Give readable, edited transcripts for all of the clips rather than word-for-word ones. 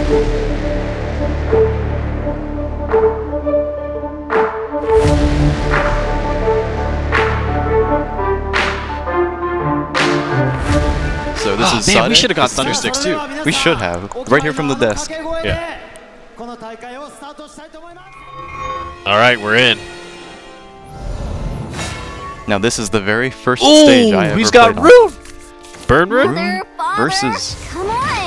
So this is man, we should have got Thundersticks too. We should have. Right here from the desk. Yeah. Alright, we're in. Now this is the very first stage I ever he's got played Rune! Burn Rune? Versus...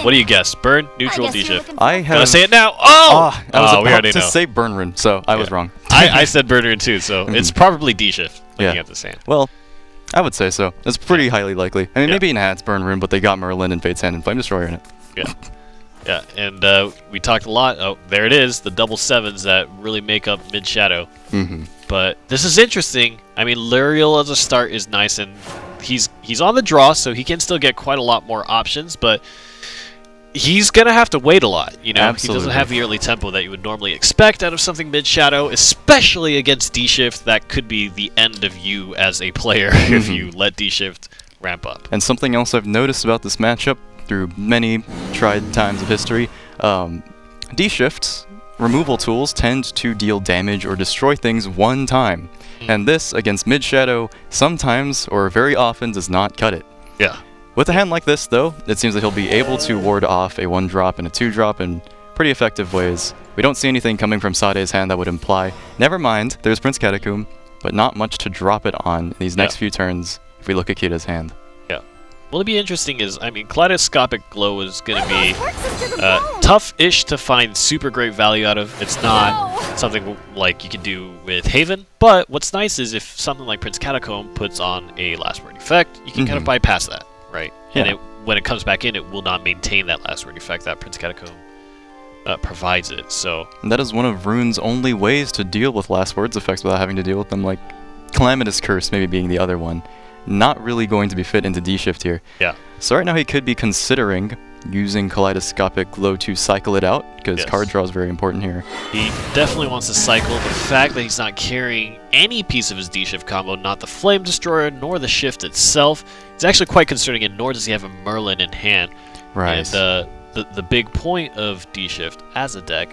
What do you guess? Burn, neutral, D-shift. I have... Gotta say it now! Oh! I was we already about to know. say Burn Rune, so I was wrong. I said Burn Rune too, so it's probably D-shift, looking at the sand. Well, I would say so. It's pretty highly likely. I mean, maybe in it's Burn Rune, but they got Merlin and Fate's Hand and Flame Destroyer in it. Yeah. Yeah, and we talked a lot. Oh, there it is, the double sevens that really make up mid-shadow. But this is interesting. I mean, Luriel as a start is nice, and he's on the draw, so he can still get quite a lot more options, but he's going to have to wait a lot. You know, Absolutely. He doesn't have the early tempo that you would normally expect out of something mid-shadow, especially against D-shift. That could be the end of you as a player if you let D-shift ramp up. And something else I've noticed about this matchup through many tried times of history, D-shifts removal tools tend to deal damage or destroy things one time. And this, against mid-shadow, sometimes or very often does not cut it. Yeah. With a hand like this, though, it seems that he'll be able to ward off a 1-drop and a 2-drop in pretty effective ways. We don't see anything coming from Sade's hand that would imply, never mind, there's Prince Catacomb, but not much to drop it on in these next few turns if we look at Kira's hand. Yeah. What'll be interesting is, I mean, Kaleidoscopic Glow is going to be tough-ish to find super great value out of. It's not something like you can do with Haven, but what's nice is if something like Prince Catacomb puts on a last word effect, you can kind of bypass that, right? Yeah. And when it comes back in, it will not maintain that last word effect that Prince Catacomb provides it. So and that is one of Rune's only ways to deal with last words effects without having to deal with them, like Calamitous Curse maybe being the other one. Not really going to be fit into D-shift here. Yeah. So right now he could be considering using Kaleidoscopic Glow to cycle it out, because card draw is very important here. He definitely wants to cycle. The fact that he's not carrying any piece of his D-shift combo, not the Flame Destroyer, nor the shift itself, is actually quite concerning, and nor does he have a Merlin in hand. Right. And the big point of D-shift as a deck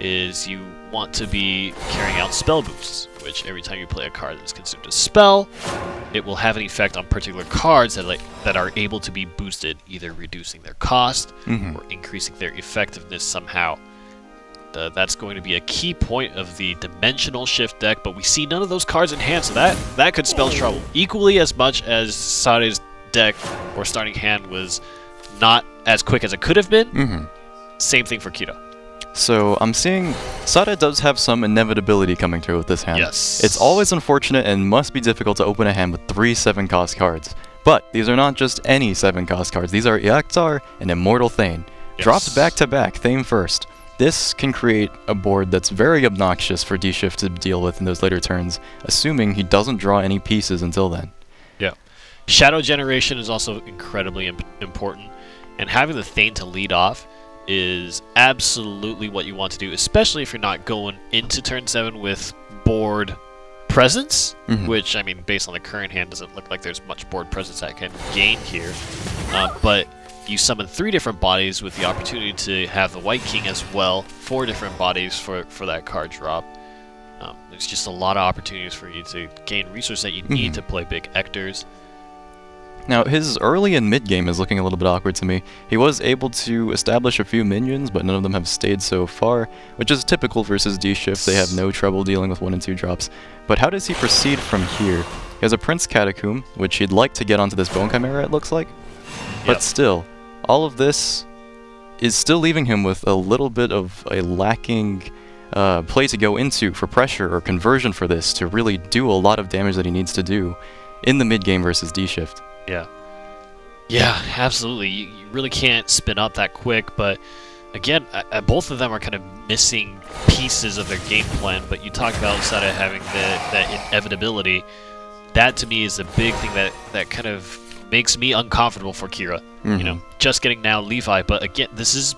is you want to be carrying out spell boosts, which every time you play a card that's consumed a spell, it will have an effect on particular cards that are able to be boosted, either reducing their cost or increasing their effectiveness somehow. That's going to be a key point of the Dimensional Shift deck, but we see none of those cards in hand, so that could spell trouble. Equally as much as Sade's deck or starting hand was not as quick as it could have been, same thing for Kira. So I'm seeing Sade does have some inevitability coming through with this hand. Yes. It's always unfortunate and must be difficult to open a hand with 3 7-cost cards. But these are not just any 7-cost cards. These are Iactar and Immortal Thane. Dropped back to back, Thane first. This can create a board that's very obnoxious for D-shift to deal with in those later turns, assuming he doesn't draw any pieces until then. Yeah. Shadow generation is also incredibly important, and having the Thane to lead off is absolutely what you want to do, especially if you're not going into turn 7 with board presence, which, I mean, based on the current hand, doesn't look like there's much board presence I can gain here. But you summon 3 different bodies with the opportunity to have the White King as well, 4 different bodies for that card drop. There's just a lot of opportunities for you to gain resources that you need to play big Ectors. Now, his early and mid game is looking a little bit awkward to me. He was able to establish a few minions, but none of them have stayed so far, which is typical versus D-shift. They have no trouble dealing with 1 and 2 drops. But how does he proceed from here? He has a Prince Catacomb, which he'd like to get onto this Bone Chimera, it looks like. But still, all of this is still leaving him with a little bit of a lacking play to go into for pressure or conversion for this to really do a lot of damage that he needs to do in the mid game versus D-shift. Yeah. Yeah, absolutely. You really can't spin up that quick, but again, both of them are kind of missing pieces of their game plan, but you talk about Sade having that inevitability. That, to me, is the big thing that kind of makes me uncomfortable for Kira. You know, just getting now Levi, but again, this is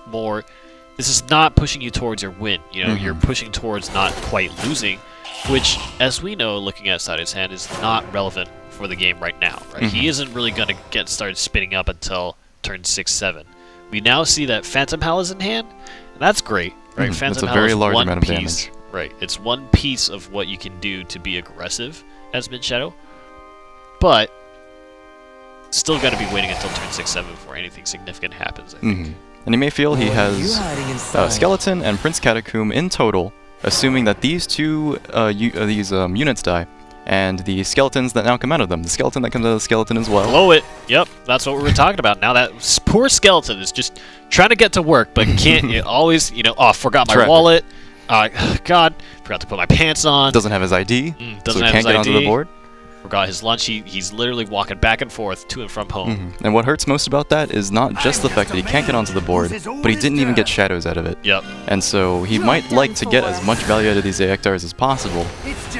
not pushing you towards your win. You know, you're pushing towards not quite losing, which, as we know, looking at Sade's hand, is not relevant for the game right now, right? He isn't really going to get started spinning up until turn 6-7, We now see that Phantom Howl is in hand, and that's great, right? Phantom That's a Howl very is large one amount of piece, damage. right? It's one piece of what you can do to be aggressive as Mid Shadow, but still got to be waiting until turn 6-7 before anything significant happens, I think. And you may feel he has Skeleton and Prince Catacomb in total, assuming that these two units die, and the skeletons that now come out of them. The skeleton that comes out of the skeleton as well. Blow it. Yep, that's what we were talking about. Now that poor skeleton is just trying to get to work, but can't. It always, you know, oh, forgot my wallet. God, forgot to put my pants on. Doesn't have his ID, doesn't so he have can't his get onto ID. the board. Forgot his lunch. He's literally walking back and forth to and from home. And what hurts most about that is not just the fact that he can't get onto the board, but he didn't even get shadows out of it. Yep. And so he might like to get as much value out of these Aektars as possible,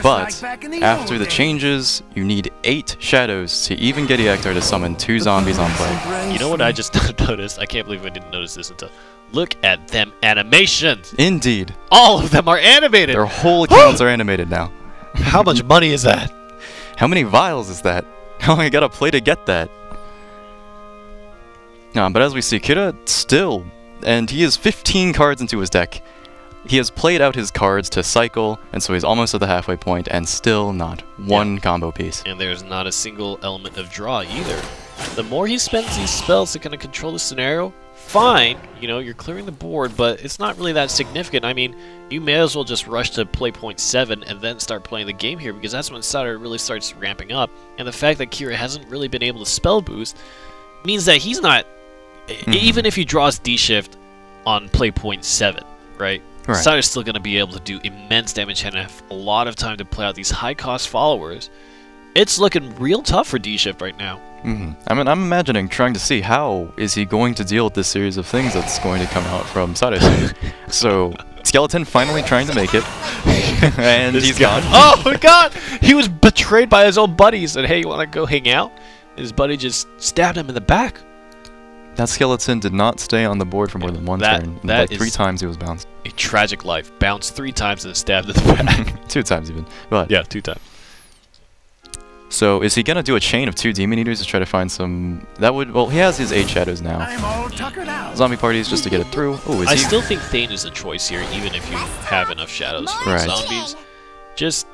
but after the changes, you need 8 shadows to even get Aektar to summon 2 zombies on play. You know what I just noticed? I can't believe I didn't notice this until... Look at them animations! Indeed. All of them are animated! Their whole accounts are animated now. How much money is that? How many vials is that? How long I gotta play to get that? But as we see, Kira still, and he has 15 cards into his deck. He has played out his cards to cycle, and so he's almost at the halfway point, and still not one combo piece. And there's not a single element of draw either. The more he spends these spells to kind of control the scenario, fine, you know, you're clearing the board, but it's not really that significant. I mean, you may as well just rush to play point 7 and then start playing the game here, because that's when Surre really starts ramping up. And the fact that Kira hasn't really been able to spell boost means that he's not, even if he draws D-Shift on play point 7, right? Surre's still going to be able to do immense damage and have a lot of time to play out these high-cost followers. It's looking real tough for D-Shift right now. I mean, I'm imagining, trying to see how is he going to deal with this series of things that's going to come out from Surre soon. So, Skeleton finally trying to make it, and he's gone. Oh my god! He was betrayed by his own buddy. He said, hey, you want to go hang out? And his buddy just stabbed him in the back. That Skeleton did not stay on the board for more than one turn. Like 3 times he was bounced. A tragic life. Bounced 3 times and stabbed in the back. 2 times even. But yeah, 2 times. So is he gonna do a chain of 2 Demon Eaters to try to find some? That would, well, he has his 8 shadows now. I'm all tuckered out. Zombie parties just to get it through. Ooh, I still think Thane is a choice here, even if you have enough shadows for zombies. Just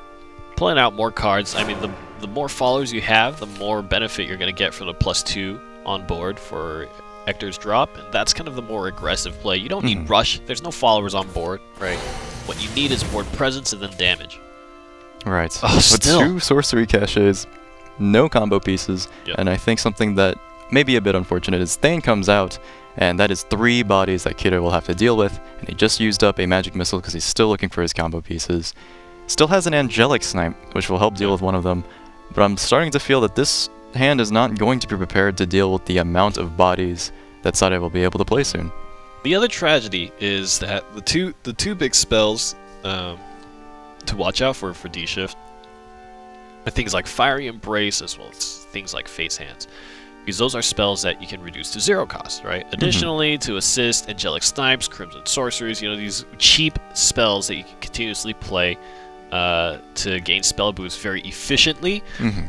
pulling out more cards. I mean, the more followers you have, the more benefit you're gonna get from the +2 on board for Hector's drop, and that's kind of the more aggressive play. You don't need rush. There's no followers on board, right? What you need is board presence and then damage. Right. Oh, But still. 2 sorcery caches, no combo pieces, and I think something that may be a bit unfortunate is Thane comes out, and that is 3 bodies that Kira will have to deal with, and he just used up a magic missile because he's still looking for his combo pieces. Still has an angelic snipe, which will help deal with one of them, but I'm starting to feel that this hand is not going to be prepared to deal with the amount of bodies that Surre will be able to play soon. The other tragedy is that the two big spells to watch out for D-Shift are things like Fiery Embrace as well as things like Fate's Hands, because those are spells that you can reduce to 0 cost, right? Additionally, to assist Angelic Snipes, Crimson Sorceries, you know, these cheap spells that you can continuously play to gain spell boosts very efficiently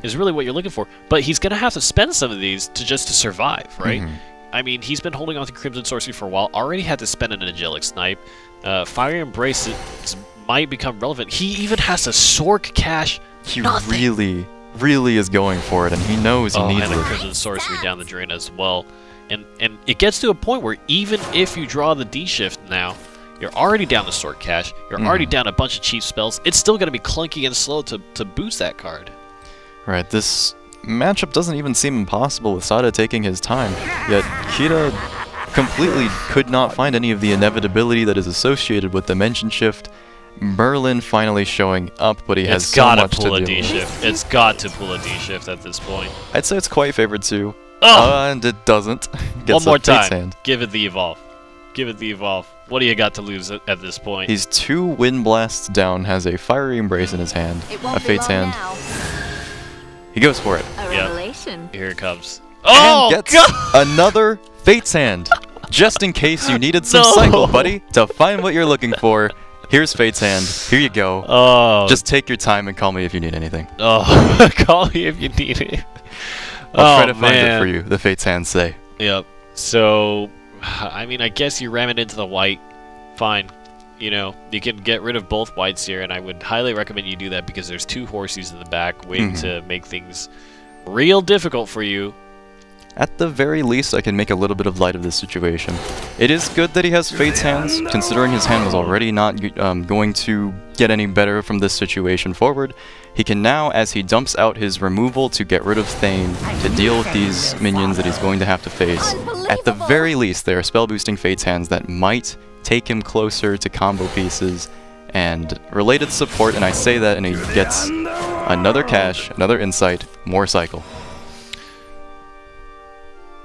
is really what you're looking for. But he's going to have to spend some of these to survive, right? I mean, he's been holding on to Crimson Sorcery for a while, already had to spend an Angelic Snipe. Fiery Embrace might become relevant. He even has a Sork cache. He really is going for it, and he knows he needs and a Crimson Sorcery down the drain as well. And it gets to a point where even if you draw the D-Shift now, you're already down the Sork cache, you're already down a bunch of cheap spells, it's still going to be clunky and slow to boost that card. Right, this matchup doesn't even seem impossible with Surre taking his time, yet Kira completely could not find any of the inevitability that is associated with Dimension Shift. Merlin finally showing up, but he has so much to do. It's got to pull a D-Shift at this point. I'd say it's quite favored too. Oh! And it doesn't. One more time. Give it the Evolve. Give it the Evolve. What do you got to lose at this point? He's 2 Wind Blasts down, has a Fiery Embrace in his hand, a Fate's Hand. He goes for it. Yep. Here it comes. Oh, and gets another Fate's Hand. Just in case you needed some cycle, buddy, to find what you're looking for. Here's Fate's Hand. Here you go. Oh. Just take your time and call me if you need anything. Oh, call me if you need it. I'll try to find it for you, the Fate's Hands say. Yep. So, I mean, I guess you ram it into the white. Fine. You know, you can get rid of both whites here, and I would highly recommend you do that because there's 2 horsies in the back waiting to make things real difficult for you. At the very least, I can make a little bit of light of this situation. It is good that he has Fate's Hands, considering his hand was already not going to get any better from this situation forward. He can now, as he dumps out his removal to get rid of Thane, to deal with these minions that he's going to have to face. At the very least, they are spell boosting Fate's Hands that might take him closer to combo pieces and related support, and I say that and he gets another cash, another insight, more cycle.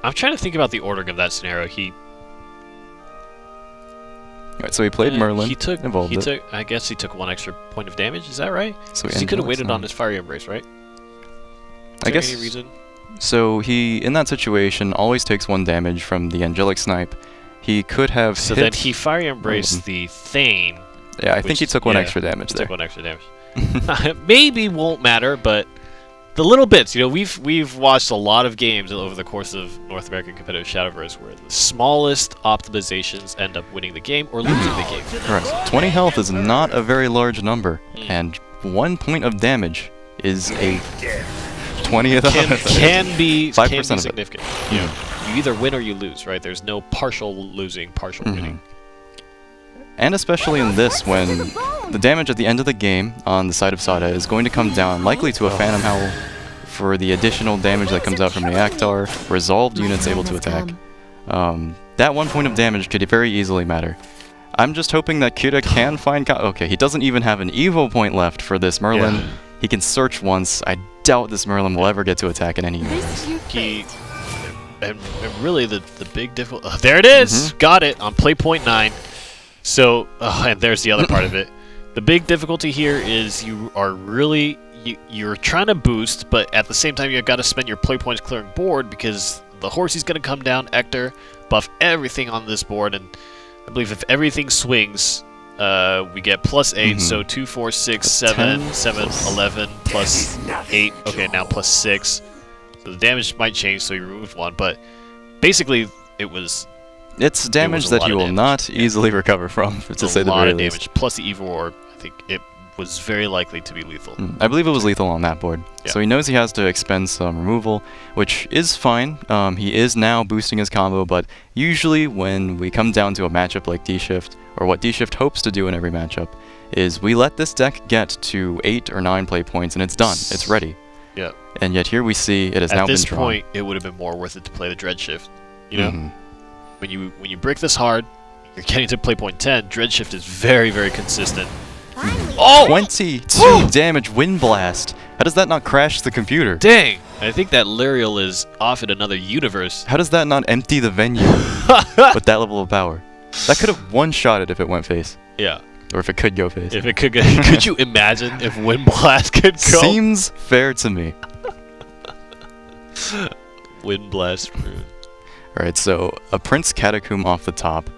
I'm trying to think about the ordering of that scenario. Alright, so he played Merlin, I guess he took 1 extra point of damage, is that right? So he could have waited on his Fiery Embrace, right? I guess. Any reason? So he, in that situation, always takes 1 damage from the Angelic Snipe. He could have So then he Fiery Embraced the Thane. Yeah, I think he took 1 extra damage there. Took 1 extra damage. Maybe won't matter, but the little bits, you know, we've watched a lot of games over the course of North American competitive Shadowverse where the smallest optimizations end up winning the game or losing the game. Correct. 20 health is not a very large number, and 1 point of damage is a 20th of it. Can be 5% of significant. You know, you either win or you lose, right? There's no partial losing, partial winning. And especially in this, when the damage at the end of the game on the side of Sada is going to come down, likely to a Phantom Howl for the additional damage that comes out from the Actar, resolved units able to attack. That 1 point of damage could very easily matter. I'm just hoping that Kira can find... Okay, he doesn't even have an Evo point left for this Merlin. Yeah. He can search once. I doubt this Merlin will ever get to attack in any universe. And really, the big difficulty... there it is! Got it! On play point 9. So, and there's the other part of it. The big difficulty here is you are really... You're trying to boost, but at the same time you've got to spend your play points clearing board because the horsey's going to come down, Ector, buff everything on this board, and I believe if everything swings, we get +8, so 2, 4, 6, 7, 7, 11, +8, okay, now +6. So the damage might change, so you removed 1, but basically it was... It's damage that you will not easily recover from, to say the very least. A lot of damage, plus the Evo Orb, I think it was very likely to be lethal. I believe it was lethal on that board. Yeah. So he knows he has to expend some removal, which is fine. He is now boosting his combo, but usually when we come down to a matchup like D-Shift, or what D-Shift hopes to do in every matchup, is we let this deck get to 8 or 9 play points and it's done. It's ready. Yeah. And yet here we see it has now been drawn. At this point, it would have been more worth it to play the Dread Shift. You know? When you break this hard, you're getting to play point 10, Dread Shift is very, very consistent. Oh! 22 damage Wind Blast! How does that not crash the computer? Dang! I think that Lyriel is off in another universe. How does that not empty the venue with that level of power? That could have one-shot it if it went face. Yeah. Or if it could go face. If it could go... Could you imagine if Wind Blast could go? Seems fair to me. Wind Blast Rune. Alright, so a Prince Catacomb off the top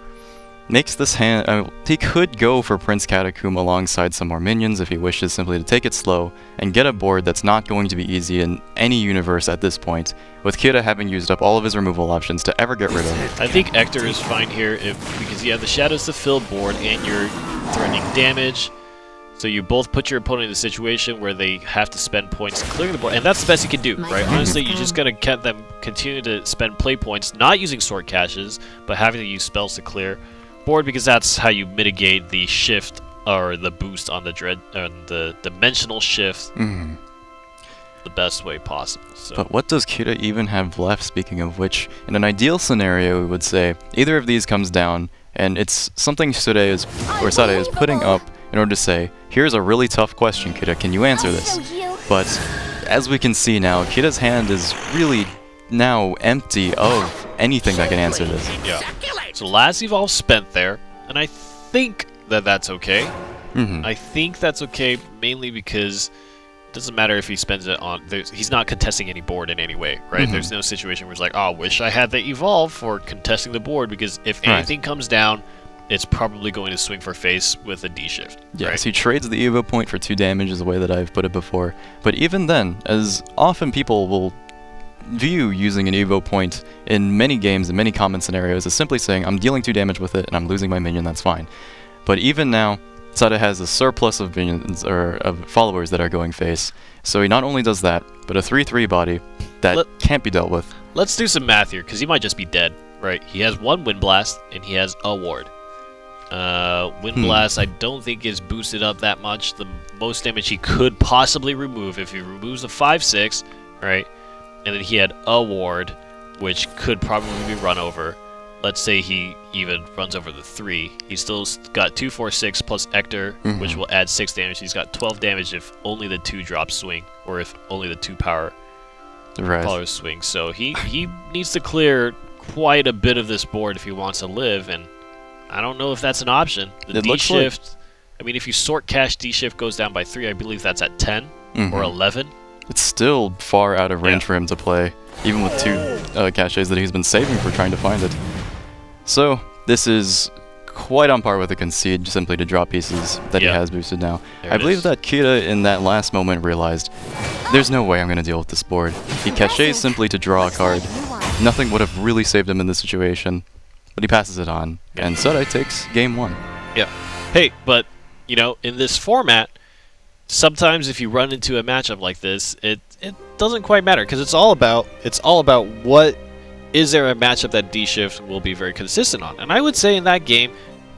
makes this hand... he could go for Prince Catacomb alongside some more minions if he wishes simply to take it slow and get a board that's not going to be easy in any universe at this point, with Kira having used up all of his removal options to ever get rid of. I think Ector is fine here because you have the Shadows to Fill board and you're threatening damage. So you both put your opponent in a situation where they have to spend points clearing the board, and that's the best you can do, right? Honestly, you just gotta get them continue to spend play points, not using sword caches, but having to use spells to clear board, because that's how you mitigate the shift or the boost on the dimensional shift the best way possible. So. But what does Kira even have left? Speaking of which, in an ideal scenario, we would say either of these comes down, and it's something Surre is putting up in order to say, here's a really tough question, Kira, can you answer this? But as we can see now, Kira's hand is really now empty of anything that can answer this. Yeah. So last evolve spent there, and I think that that's okay. I think that's okay mainly because it doesn't matter if he spends it on... he's not contesting any board in any way, right? There's no situation where he's like, oh, wish I had the evolve for contesting the board, because if anything comes down, it's probably going to swing for face with a D-Shift. Yes, right? He trades the Evo point for 2 damage is the way that I've put it before. But even then, as often people will view using an Evo point in many games, in many common scenarios, is simply saying, I'm dealing 2 damage with it, and I'm losing my minion, that's fine. But even now, Surre has a surplus of minions, or of followers that are going face. So he not only does that, but a 3-3 body that can't be dealt with. Let's do some math here, because he might just be dead, right? He has 1 Wind Blast, and he has a ward. Wind Blast I don't think is boosted up that much. The most damage he could possibly remove, if he removes a 5-6, right? And then he had a ward, which could probably be run over. Let's say he even runs over the 3. He's still got 2, 4, 6 plus Ector, which will add 6 damage. He's got 12 damage if only the 2 drops swing, or if only the 2 power followers swing. So he needs to clear quite a bit of this board if he wants to live, and I don't know if that's an option. The D-shift, I mean, if you sort cache, D-shift goes down by 3. I believe that's at 10 or 11. It's still far out of range for him to play, even with 2 caches that he's been saving for trying to find it. So, this is quite on par with a concede, simply to drop pieces that he has boosted now. I believe that Kira, in that last moment, realized, there's no way I'm going to deal with this board. He caches simply to draw a card. Nothing would have really saved him in this situation, but he passes it on, and Surre takes game 1. Yeah. Hey, but, you know, in this format, sometimes if you run into a matchup like this, it doesn't quite matter, because it's all about what is there a matchup that D-shift will be very consistent on. And I would say in that game,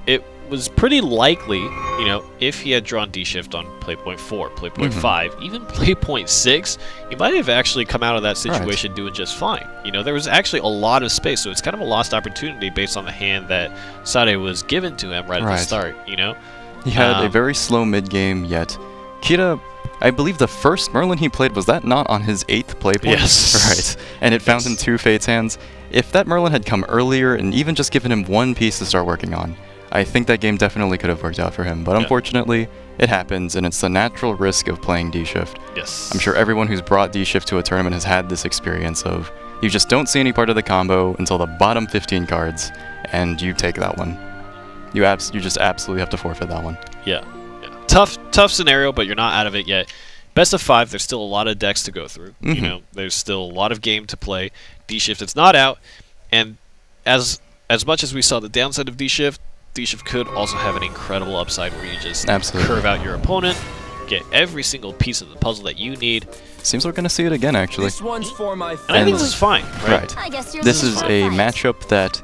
it was pretty likely, you know, if he had drawn D-shift on play point 4, play point 5, even play point 6, he might have actually come out of that situation doing just fine. You know, there was actually a lot of space, so it's kind of a lost opportunity based on the hand that Surre was given to him at the start, you know? He had a very slow mid-game, yet Kira, I believe the first Merlin he played, was that not on his 8th play point? Yes. And it found him 2 Fate's Hands. If that Merlin had come earlier and even just given him 1 piece to start working on, I think that game definitely could have worked out for him. But unfortunately, it happens, and it's the natural risk of playing D-shift. Yes. I'm sure everyone who's brought D-shift to a tournament has had this experience of, you just don't see any part of the combo until the bottom 15 cards, and you take that one. You just absolutely have to forfeit that one. Yeah. Tough scenario, but you're not out of it yet. Best of 5, there's still a lot of decks to go through. You know, there's still a lot of game to play. D-shift, it's not out, and as much as we saw the downside of D-shift could also have an incredible upside where you just curve out your opponent, get every single piece of the puzzle that you need. Seems we're gonna see it again, actually. This one's for my and I think this is fine, right? This is a matchup that,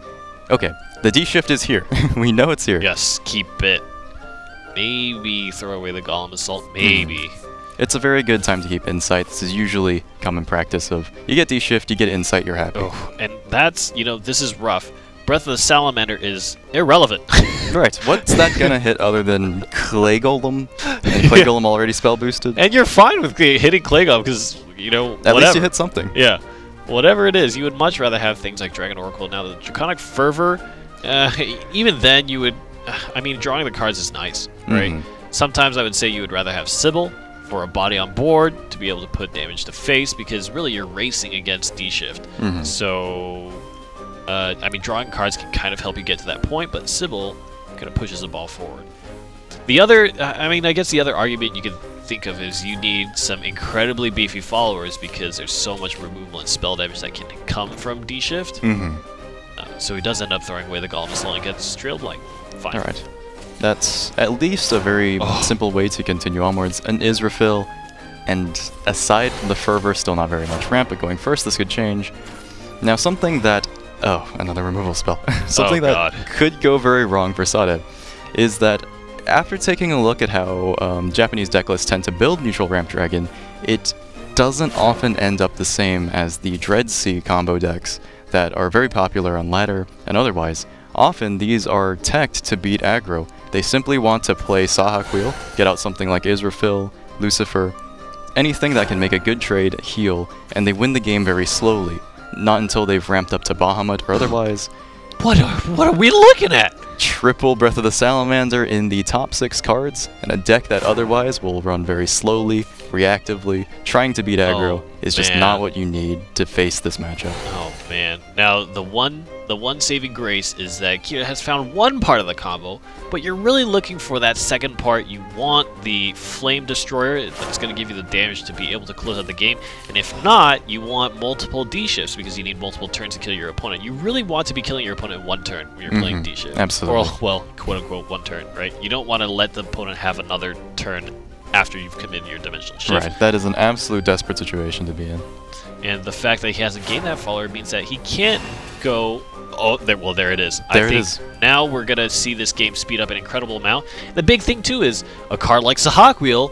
okay, the D-shift is here. We know it's here. Yes, keep it. Maybe throw away the Golem Assault, maybe. It's a very good time to keep Insight. This is usually common practice of, you get D-shift, you get Insight, you're happy. Oh, and that's, you know, this is rough. Breath of the Salamander is irrelevant. Right, what's that gonna hit other than Clay Golem? And Clay Golem already spell boosted? And you're fine with hitting Clay Golem, because, you know, At least you hit something. Yeah. Whatever it is, you would much rather have things like Dragon Oracle. Now, the Draconic Fervor, even then you would... I mean, drawing the cards is nice, right? Sometimes I would say you would rather have Sybil for a body on board to be able to put damage to face, because really you're racing against D-shift. So, I mean, drawing cards can kind of help you get to that point, but Sybil kind of pushes the ball forward. The other, I mean, I guess the other argument you could think of is you need some incredibly beefy followers, because there's so much removal and spell damage that can come from D-shift. So he does end up throwing away the Golem Assault and gets Trailed Light. Fine. Alright. That's at least a very simple way to continue onwards. An Israfil, and aside from the Fervor, still not very much ramp, but going first, this could change. Now, something that... Oh, another removal spell. Something that could go very wrong for Surre is that after taking a look at how Japanese deck lists tend to build neutral ramp dragon, it doesn't often end up the same as the Dread Sea combo decks that are very popular on ladder and otherwise. Often these are teched to beat aggro. They simply want to play Sahak Wheel, get out something like Israfil, Lucifer, anything that can make a good trade, heal, and they win the game very slowly, not until they've ramped up to Bahamut or otherwise. What are we looking at? Triple Breath of the Salamander in the top 6 cards, and a deck that otherwise will run very slowly, reactively, trying to beat aggro is just man. not what you need to face this matchup. Oh man. Now the one saving grace is that Kira has found one part of the combo, but you're really looking for that second part. You want the Flame Destroyer that's going to give you the damage to be able to close out the game, and if not, you want multiple D-shifts because you need multiple turns to kill your opponent. You really want to be killing your opponent in one turn when you're playing D-shift. Absolutely. Or, well, quote-unquote one turn, right? You don't want to let the opponent have another turn after you've committed your dimensional shift. Right, that is an absolute desperate situation to be in. And the fact that he hasn't gained that follower means that he can't go... Oh, there it is. There I think it is. now we're going to see this game speed up an incredible amount. The big thing, too, is a card like Sahak Wheel,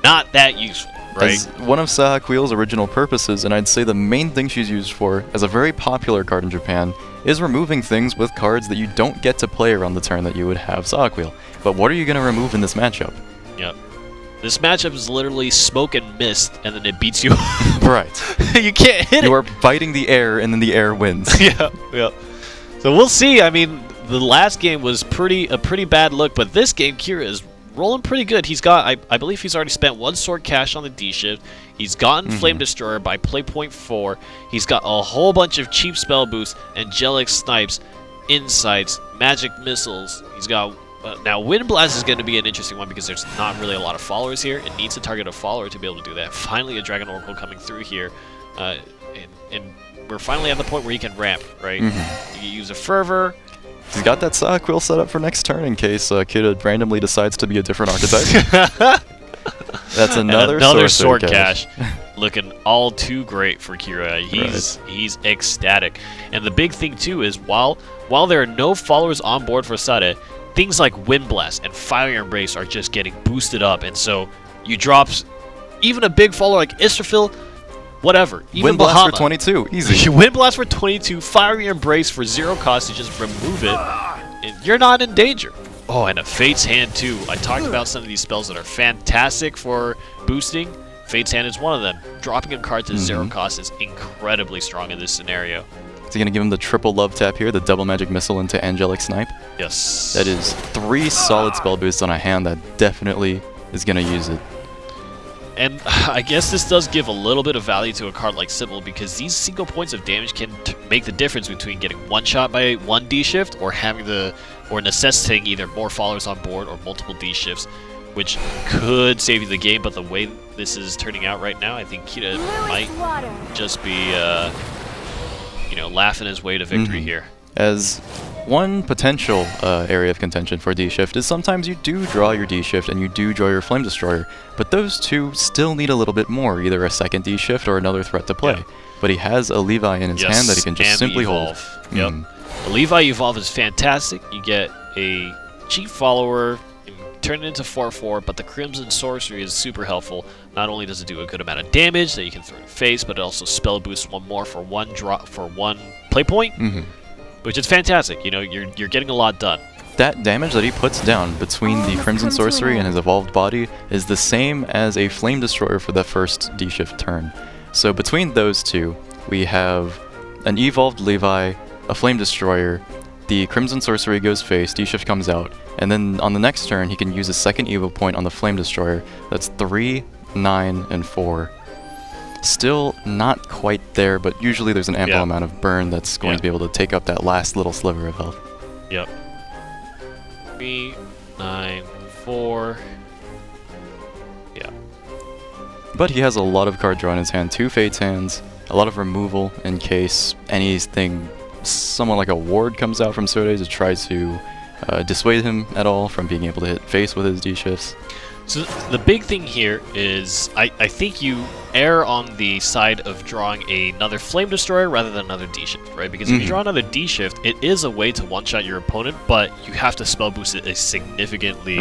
not that useful, right? As one of Sahak Wheel's original purposes, and I'd say the main thing she's used for, as a very popular card in Japan, is removing things with cards that you don't get to play around the turn that you would have Sahak Wheel. But what are you going to remove in this matchup? Yep. This matchup is literally smoke and mist, and then it beats you. Right. You can't hit it. You are fighting the air, and then the air wins. Yeah. So we'll see. I mean, the last game was a pretty bad look, but this game, Kira is rolling pretty good. He's got, I believe he's already spent 1 sword cash on the D-shift. He's gotten Flame Destroyer by play point 4. He's got a whole bunch of cheap spell boosts, angelic snipes, insights, magic missiles. He's got... now, Wind Blast is going to be an interesting one because there's not really a lot of followers here. It needs to target a follower to be able to do that. Finally, a Dragon Oracle coming through here. And we're finally at the point where he can ramp, right? You use a Fervor. He's got that Sahak Wheel set up for next turn in case Kira randomly decides to be a different archetype. That's another sword cash. Looking all too great for Kira. He's ecstatic. And the big thing, too, is while there are no followers on board for Surre, things like Wind Blast and Fire Embrace are just getting boosted up, and so you drop even a big follower like Israfil, whatever. Even Wind Blast Bahama. for 22, easy. Wind Blast for 22, Fiery Embrace for 0 cost to just remove it, and you're not in danger. Oh, and a Fate's Hand too. I talked about some of these spells that are fantastic for boosting. Fate's Hand is one of them. Dropping a card to 0 cost is incredibly strong in this scenario. Is he going to give him the triple love tap here, the double magic missile into angelic snipe? Yes. That is 3 solid spell boosts on a hand that definitely is going to use it. And I guess this does give a little bit of value to a card like Sybil because these single points of damage can make the difference between getting one shot by 1 D-shift or necessitating either more followers on board or multiple D-shifts, which could save you the game. But the way this is turning out right now, I think Kira might just be, laughing his way to victory here. As one potential area of contention for D-shift is sometimes you do draw your D-shift and you do draw your Flame Destroyer, but those two still need a little bit more, either a second D-shift or another threat to play. But he has a Levi in his hand that he can just simply hold. Yep. The Levi Evolve is fantastic. You get a cheap follower, turn it into 4/4, but the Crimson Sorcery is super helpful. Not only does it do a good amount of damage that you can throw in face, but it also spell boosts 1 more for 1 drop for 1 play point, which is fantastic. You know, you're getting a lot done. That damage that he puts down between the Crimson Sorcery and his evolved body is the same as a Flame Destroyer for the first D-shift turn. So between those two, we have an evolved Levi, a Flame Destroyer, the Crimson Sorcery goes face, D-shift comes out, and then on the next turn he can use a second evo point on the Flame Destroyer. That's 3, 9, and 4. Still not quite there, but usually there's an ample amount of burn that's going to be able to take up that last little sliver of health. Yep. 3, 9, 4. Yeah. But he has a lot of card draw in his hand, 2 Fate's Hands, a lot of removal in case anything, someone like a ward comes out from Surre to try to dissuade him at all from being able to hit face with his D-shifts. So the big thing here is I think you err on the side of drawing another Flame Destroyer rather than another D-shift, right? Because if you draw another D-shift, it is a way to one-shot your opponent, but you have to spell boost it a significantly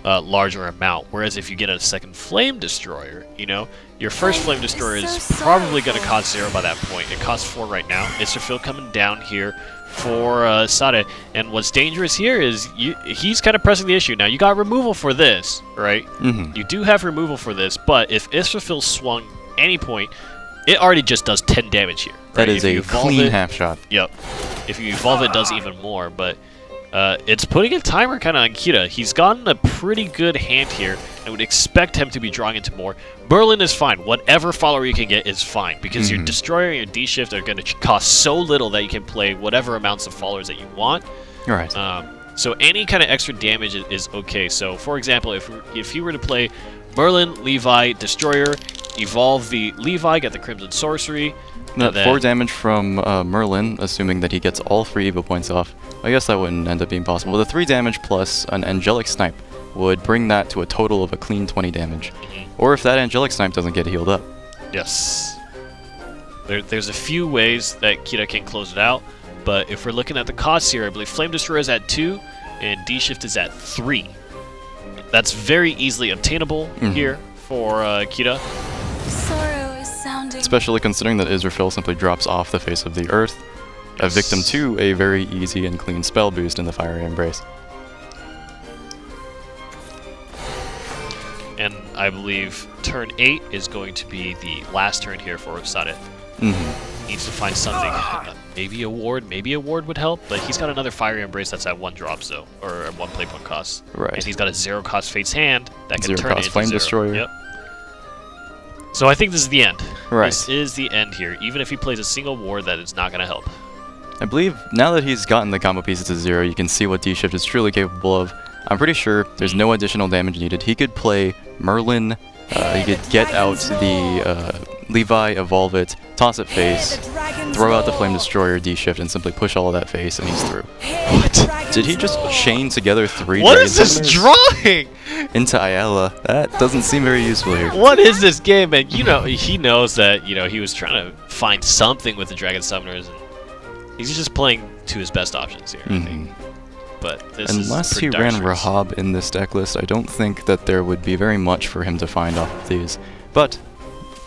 larger amount. Whereas if you get a second Flame Destroyer, you know, your first Flame Destroyer is probably going to cost 0 by that point. It costs 4 right now. Israfil coming down here for Surre, and what's dangerous here is he's kind of pressing the issue. Now, you got removal for this, right? You do have removal for this, but if Israfil swung any point, it already just does 10 damage here. Right? That is a clean half shot. Yep. If you evolve it, does even more, but it's putting a timer kind of on Kira. He's gotten a pretty good hand here. I would expect him to be drawing into more. Merlin is fine. Whatever follower you can get is fine, because your Destroyer and your D-Shift are going to cost so little that you can play whatever amounts of followers that you want. Right. So any kind of extra damage is okay. So, for example, if you were to play Merlin, Levi, Destroyer, evolve the Levi, get the Crimson Sorcery. Now, 4 damage from Merlin, assuming that he gets all 3 Evo points off. I guess that wouldn't end up being possible. The 3 damage plus an Angelic Snipe would bring that to a total of a clean 20 damage. Or if that Angelic Snipe doesn't get healed up. Yes. There's a few ways that Kira can close it out, but if we're looking at the costs here, I believe Flame Destroyer is at 2, and D-Shift is at 3. That's very easily obtainable here for Kira. Sorrow is sounding. Especially considering that Israfil simply drops off the face of the earth, a victim to a very easy and clean spell boost in the Fiery Embrace. And I believe turn 8 is going to be the last turn here for Sade. Needs to find something. Maybe a ward would help, but he's got another Fiery Embrace that's at 1 drop, so, or at 1 play point cost. Right. And he's got a 0 cost Fate's Hand that can 0 turn cost into Flame 0. Destroyer. Yep. So I think this is the end. Right. This is the end here. Even if he plays a single ward, that is not going to help. I believe now that he's gotten the combo pieces to 0, you can see what D-Shift is truly capable of. I'm pretty sure there's no additional damage needed. He could play Merlin, he could get out the Levi, evolve it, toss it face, throw out the Flame Destroyer, D-Shift, and simply push all of that face, and he's through. What? Did he just chain together 3 What Dragon is this Summoners drawing? into Ayala? That doesn't seem very useful here. What is this game? And you know, he knows that, you know, he was trying to find something with the Dragon Summoners, and he's just playing to his best options here, I think. But this Unless he ran Rahab in this deck list, I don't think that there would be very much for him to find off of these. But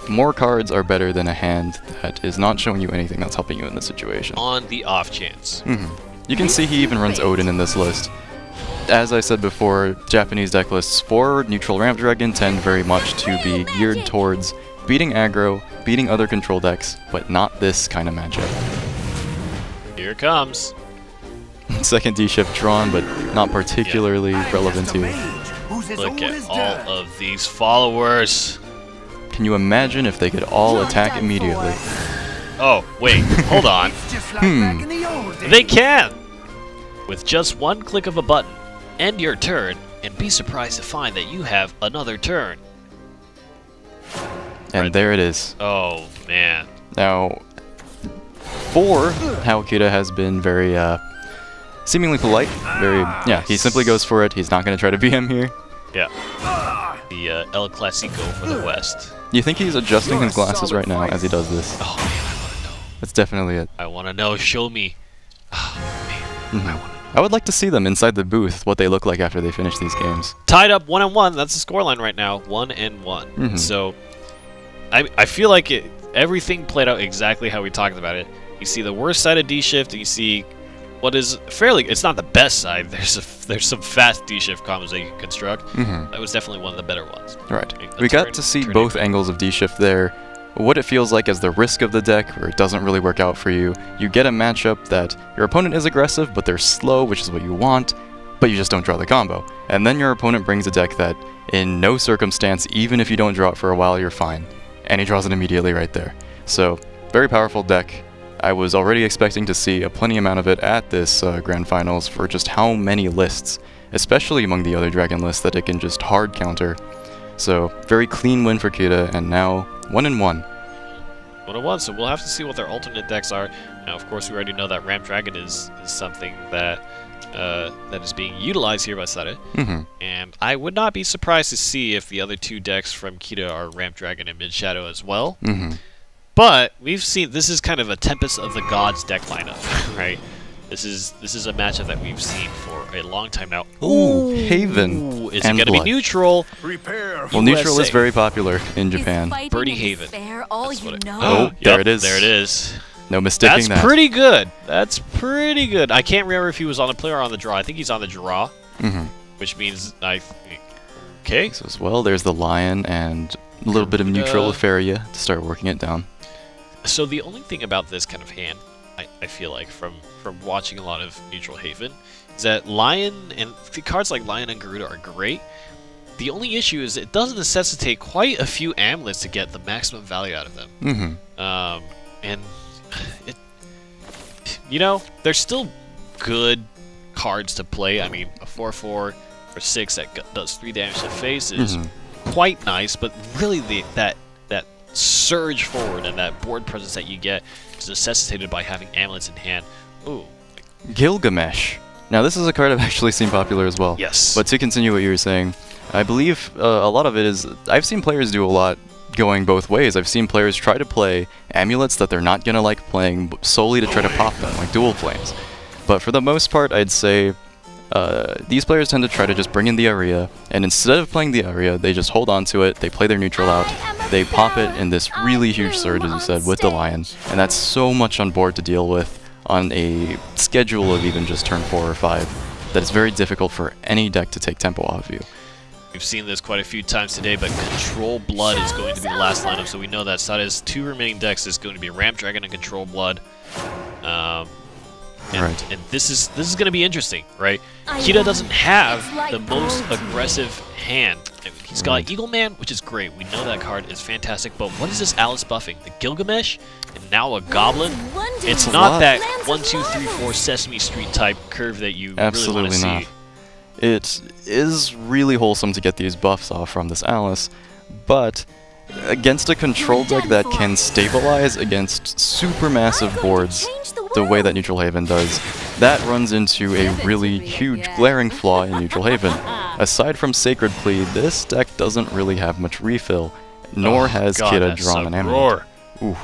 more cards are better than a hand that is not showing you anything that's helping you in this situation. On the off chance. You can see he even runs Odin in this list. As I said before, Japanese deck lists for neutral Ramp Dragon tend very much to be geared towards beating aggro, beating other control decks, but not this kind of matchup. Here it comes. Second D-Shift drawn, but not particularly relevant here. Look at all of these followers. Can you imagine if they could all attack immediately? Oh, wait, hold on. They can! With just one click of a button, end your turn, and be surprised to find that you have another turn. And there it is. Oh, man. Now, for how Kira has been very, seemingly polite, yeah, he simply goes for it. He's not going to try to beat him here. Yeah. The El Clasico for the West. You think he's adjusting his glasses right now as he does this? Oh, man, I want to know. That's definitely it. I want to know. Show me. Oh, man. I want to know. I would like to see them inside the booth, what they look like after they finish these games. Tied up 1-1. That's the scoreline right now. 1-1. So, I feel like everything played out exactly how we talked about it. You see the worst side of D-Shift, and you see what is fairly... It's not the best side. There's some fast D-Shift combos that you can construct. That was definitely one of the better ones. Right. We got to see both angles of D-Shift there. What it feels like as the risk of the deck, where it doesn't really work out for you. You get a matchup that your opponent is aggressive, but they're slow, which is what you want, but you just don't draw the combo. And then your opponent brings a deck that, in no circumstance, even if you don't draw it for a while, you're fine. And he draws it immediately right there. So, very powerful deck. I was already expecting to see a plenty amount of it at this Grand Finals for just how many lists, especially among the other Dragon lists, that it can just hard counter. So, very clean win for Kira, and now 1-1. 1-1, so we'll have to see what their alternate decks are. Now, of course, we already know that Ramp Dragon is something that that is being utilized here by Sade. And I would not be surprised to see if the other 2 decks from Kira are Ramp Dragon and Mid Shadow as well. But we've seen this is kind of a Tempest of the Gods deck lineup, right? This is a matchup that we've seen for a long time now. Ooh, Haven. Is it going to be neutral? Well, neutral is very popular in Japan. Birdie Haven. Oh, there it is. There it is. No mistaking that. That's pretty good. That's pretty good. I can't remember if he was on the play or on the draw. I think he's on the draw, which means okay. So as well, there's the Lion and a little bit of neutral Feria to start working it down. So the only thing about this kind of hand, I feel like from watching a lot of neutral Haven, is that Lion and cards like Lion and Garuda are great, The only issue is it does necessitate quite a few amulets to get the maximum value out of them. And it, you know, they're still good cards to play. I mean, a 4/4 or 6 that does 3 damage to face is quite nice, but really that surge forward and that board presence that you get is necessitated by having amulets in hand. Ooh. Gilgamesh. Now this is a card I've actually seen popular as well. Yes. But to continue what you were saying, I believe a lot of it is, I've seen players do a lot going both ways. I've seen players try to play amulets that they're not gonna like playing solely to try to pop them, like dual flames. But for the most part, I'd say these players tend to try to just bring in the area, and instead of playing the area, they just hold on to it, they play their neutral out, they pop it in this really huge surge, as you said, with the Lion, and that's so much on board to deal with on a schedule of even just turn 4 or 5 that it's very difficult for any deck to take tempo off of you. We've seen this quite a few times today, but Control Blood is going to be the last lineup, so we know that Sada's 2 remaining decks is going to be Ramp Dragon and Control Blood. And this is going to be interesting, right? Kida doesn't have the most aggressive hand. I mean, he's got Eagle Man, which is great. We know that card is fantastic, but what is this Alice buffing? The Gilgamesh? And now a Goblin? It's not that 1, 2, 3, 4 Sesame Street type curve that you really want to see. Not. It is really wholesome to get these buffs off from this Alice, but against a control deck that can stabilize against supermassive boards the way that Neutral Haven does, that runs into a really huge glaring flaw in Neutral Haven. Aside from Sacred Plea, this deck doesn't really have much refill, nor has Kida drawn an amulet. Ooh.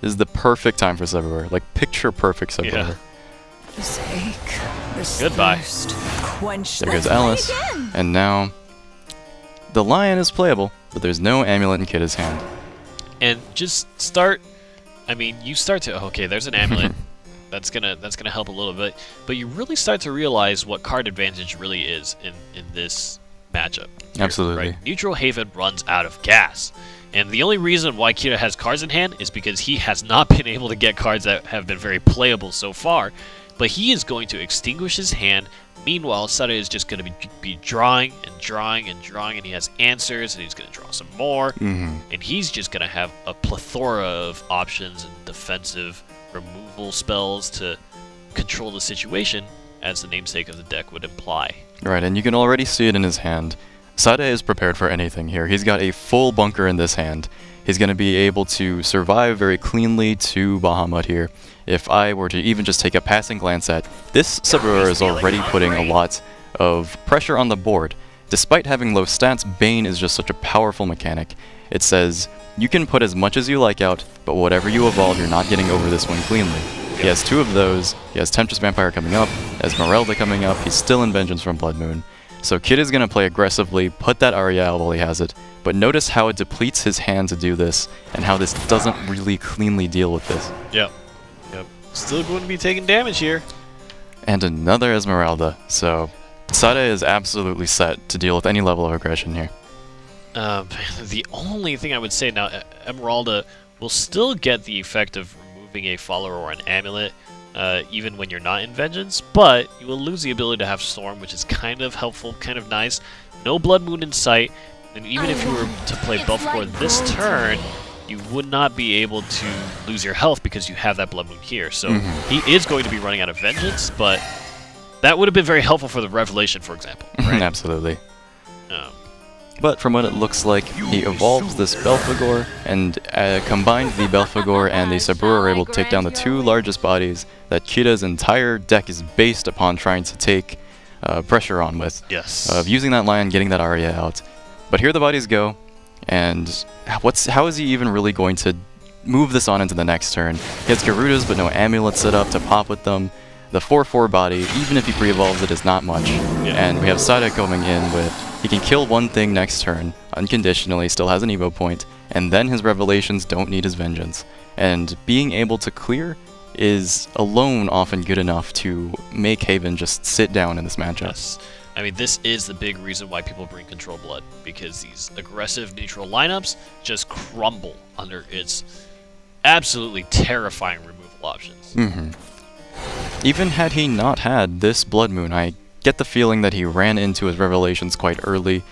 This is the perfect time for Surre, like picture perfect Surre. Goodbye. There goes Alice, and now the Lion is playable, but there's no amulet in Kida's hand. And just start, I mean, you start to, okay, there's an amulet, that's gonna help a little bit, but you really start to realize what card advantage really is in this matchup. Absolutely. Right? Neutral Haven runs out of gas. And the only reason why Kida has cards in hand is because he has not been able to get cards that have been very playable so far. But he is going to extinguish his hand. Meanwhile, Surre is just going to be drawing and drawing and drawing, and he has answers, and he's going to draw some more. And he's just going to have a plethora of options and defensive removal spells to control the situation, as the namesake of the deck would imply. Right, and you can already see it in his hand. Surre is prepared for anything here. He's got a full bunker in this hand. He's going to be able to survive very cleanly to Bahamut here. If I were to even just take a passing glance at this, Surre is already putting a lot of pressure on the board. Despite having low stats, Bane is just such a powerful mechanic. It says, you can put as much as you like out, but whatever you evolve, you're not getting over this one cleanly. He has 2 of those. He has Temptress Vampire coming up, Esmeralda coming up. He's still in Vengeance from Blood Moon. So Kid is going to play aggressively, put that Aria out while he has it, but notice how it depletes his hand to do this, and how this doesn't really cleanly deal with this. Yep. Still going to be taking damage here. And another Esmeralda, so Surre is absolutely set to deal with any level of aggression here. The only thing I would say now, Esmeralda will still get the effect of removing a follower or an amulet, even when you're not in Vengeance, but you will lose the ability to have Storm, which is kind of helpful, kind of nice. No Blood Moon in sight, and even if you were to play Buffcore this turn, you would not be able to lose your health because you have that Blood Moon here. So he is going to be running out of Vengeance, but that would have been very helpful for the Revelation, for example. Right? Absolutely. But from what it looks like, he evolves this Belphegor, and combined the Belphegor and the Surre are able to take down the 2 largest bodies that Kida's entire deck is based upon trying to take pressure on with. Yes. Of using that Lion, getting that Aria out. But here the bodies go, and how is he even really going to move this on into the next turn? He has Garudas, but no amulets set up to pop with them. The 4/4 body, even if he pre-evolves it, is not much. And we have Sada coming in with, he can kill one thing next turn, unconditionally, still has an Evo point, and then his Revelations don't need his Vengeance. And being able to clear is alone often good enough to make Haven just sit down in this matchup. Yes. I mean, this is the big reason why people bring Control Blood, because these aggressive neutral lineups just crumble under its absolutely terrifying removal options. Even had he not had this Blood Moon, I get the feeling that he ran into his revelations quite early.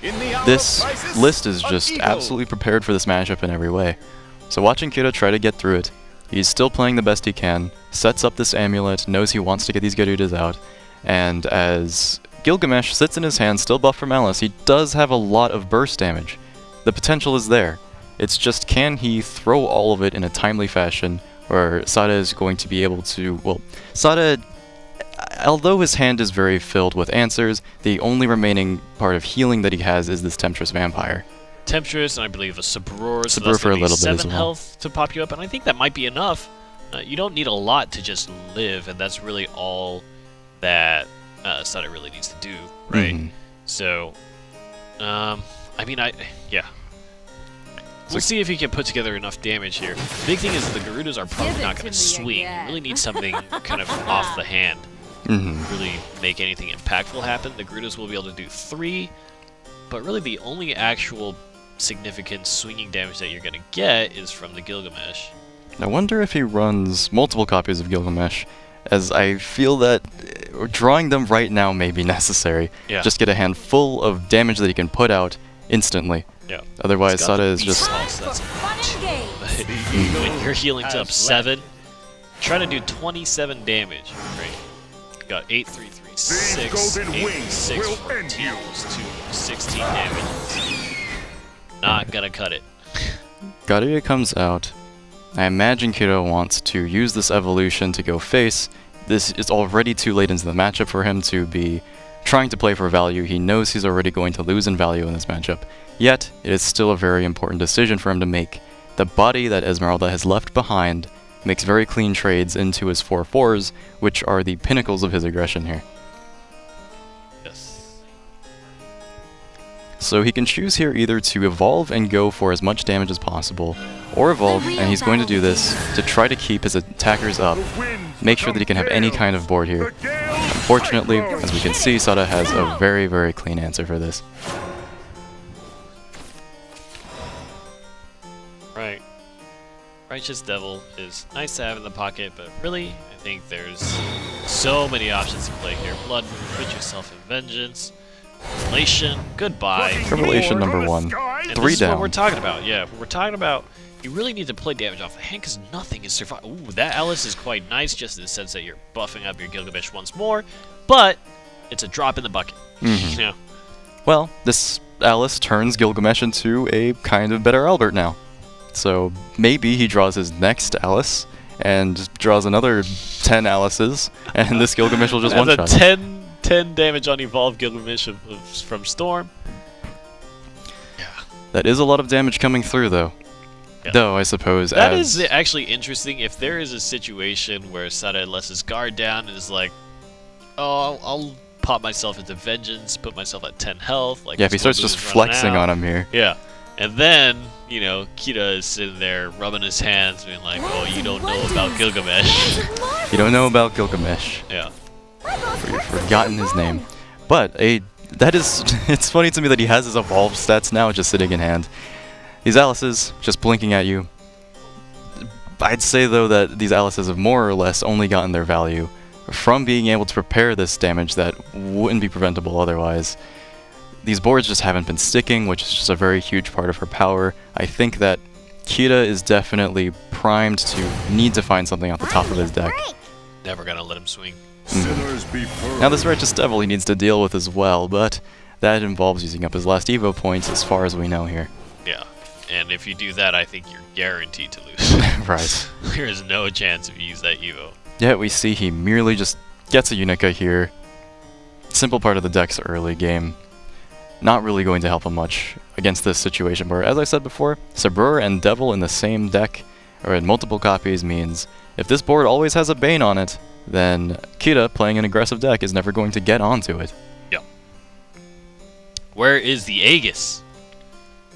This list is just absolutely prepared for this matchup in every way. So watching Kira try to get through it, he's still playing the best he can, sets up this amulet, knows he wants to get these Garudas out, and as Gilgamesh sits in his hand, still buffed from Alice, he does have a lot of burst damage. The potential is there. It's just, can he throw all of it in a timely fashion, or Sada is going to be able to, well, Sada, although his hand is very filled with answers, the only remaining part of healing that he has is this Temptress Vampire. Temptress, and I believe a Sabror, so Sabror that's for a gonna be little bit 7 as well. health to pop you up, and I think that might be enough. You don't need a lot to just live, and that's really all that Sada really needs to do, right? Mhm. So, I mean, yeah. We'll see if he can put together enough damage here. The big thing is the Garudas are probably not going to swing. You really need something kind of off the hand to really make anything impactful happen. The Garudas will be able to do 3, but really the only actual significant swinging damage that you're going to get is from the Gilgamesh. I wonder if he runs multiple copies of Gilgamesh, as I feel that drawing them right now may be necessary. Yeah. Just get a hand full of damage that he can put out instantly. Yeah. Otherwise, Sada is just... When you're healing to up 7, try to do 27 damage. Right. You got 8, 3, 3, 6, 8, 6, 14, equals to 16 damage. Not gonna cut it. Garuda comes out. I imagine Kira wants to use this evolution to go face. This is already too late into the matchup for him to be trying to play for value. He knows he's already going to lose in value in this matchup. Yet, it is still a very important decision for him to make. The body that Esmeralda has left behind makes very clean trades into his 4/4s, which are the pinnacles of his aggression here. Yes. So he can choose here either to evolve and go for as much damage as possible, or evolve, and he's going to do this to try to keep his attackers up, make sure that he can have any kind of board here. Unfortunately, as we can see, Sada has a very, very clean answer for this. Right. Righteous Devil is nice to have in the pocket, but really, I think there's so many options to play here. Blood Moon, put yourself in Vengeance. Revelation, goodbye. Revelation number 1. And 3 this is down. what we're talking about, yeah. We're talking about, you really need to play damage off the hand because nothing is surviving. Ooh, that Alice is quite nice, just in the sense that you're buffing up your Gilgamesh once more, but it's a drop in the bucket. You know? Well, this Alice turns Gilgamesh into a kind of better Albert now. So maybe he draws his next Alice and draws another 10 Alices, and this Gilgamesh will just That's one-shot. a 10 damage on Evolved Gilgamesh from Storm. That is a lot of damage coming through, though. Yeah. Though, I suppose, That as... is actually interesting. If there is a situation where Sada lets his guard down and is like, oh, I'll pop myself into Vengeance, put myself at 10 health. Like Yeah, if he starts just flexing on him here. Yeah. And then, you know, Kira is sitting there rubbing his hands, being like, oh, you don't know about Gilgamesh. You don't know about Gilgamesh. Yeah. You've forgotten his name. But, that is... it's funny to me that he has his evolved stats now just sitting in hand. These Alices, just blinking at you. I'd say, though, that these Alices have more or less only gotten their value from being able to prepare this damage that wouldn't be preventable otherwise. These boards just haven't been sticking, which is just a very huge part of her power. I think that Kira is definitely primed to need to find something off the top of his deck. Never gonna let him swing. Now this Righteous Devil he needs to deal with as well, but that involves using up his last Evo points as far as we know here. Yeah. And if you do that, I think you're guaranteed to lose. Right. There is no chance if you use that Evo. Yet we see he merely just gets a Unica here. Simple part of the deck's early game. Not really going to help him much against this situation where, as I said before, Sabrur and Devil in the same deck, or in multiple copies, means if this board always has a Bane on it, then Kira, playing an aggressive deck, is never going to get onto it. Yeah. Where is the Aegis?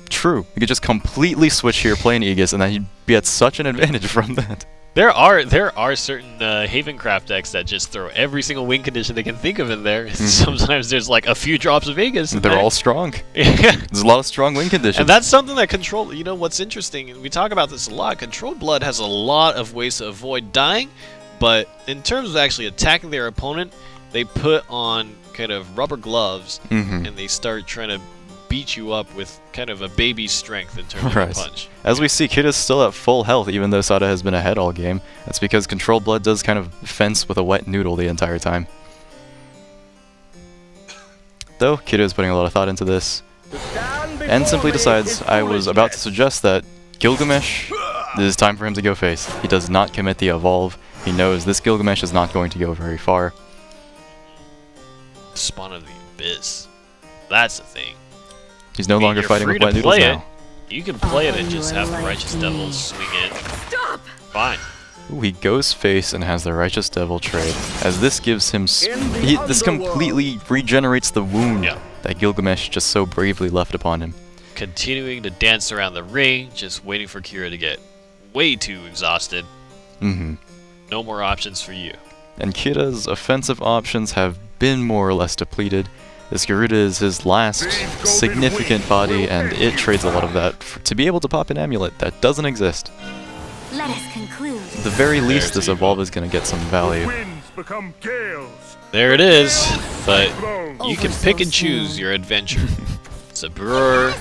True. You could just completely switch here, play an Aegis, and then he'd be at such an advantage from that. There are certain Havencraft decks that just throw every single win condition they can think of in there. Sometimes there's like a few drops of Aegis. They're all strong. Yeah. There's a lot of strong win conditions. And that's something that Control... You know, what's interesting, and we talk about this a lot, Controlled Blood has a lot of ways to avoid dying, but in terms of actually attacking their opponent, they put on kind of rubber gloves, Mm-hmm. and they start trying to beat you up with kind of a baby's strength in terms of a punch. As we see, Kid is still at full health, even though Sada has been ahead all game. That's because Control Blood does kind of fence with a wet noodle the entire time. Though, Kid is putting a lot of thought into this, and simply decides, I was about to suggest that Gilgamesh, it is time for him to go face. He does not commit the evolve. He knows this Gilgamesh is not going to go very far. Spawn of the Abyss. That's the thing. He's no longer you're fighting free with to wet noodles play now. it. You can play it and just have the Righteous Devil swing in. Stop! Fine. Ooh, he goes face and has the Righteous Devil trade, as this gives him this completely regenerates the wound that Gilgamesh just so bravely left upon him. Continuing to dance around the ring, just waiting for Kira to get way too exhausted. Mm-hmm. No more options for you. And Kira's offensive options have been more or less depleted. This Garuda is his last significant body, and it trades a lot of that to be able to pop an amulet that doesn't exist. Let us conclude. At the very least, this evolve is going to get some value. There it is, but you can pick and choose your adventure. It's a brewer,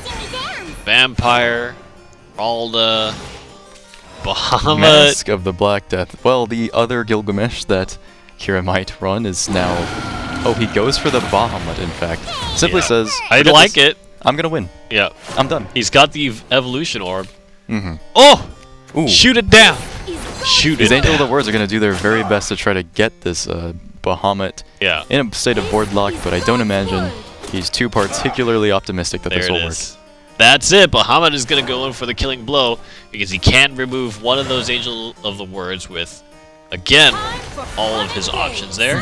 vampire, Alda, Bahamut. Mask of the Black Death. Well, the other Gilgamesh that Kira might run is now... Oh, he goes for the Bahamut, in fact. Simply says... I like it. I'm gonna win. Yeah. I'm done. He's got the evolution orb. Mm-hmm. Oh! Ooh. Shoot it down! Shoot These it Angel of down. the Words are gonna do their very best to try to get this Bahamut in a state of board lock, but I don't imagine he's too particularly optimistic that this will work. That's it. Bahamut is going to go in for the killing blow because he can remove one of those Angel of the Words with, again, all of his options there.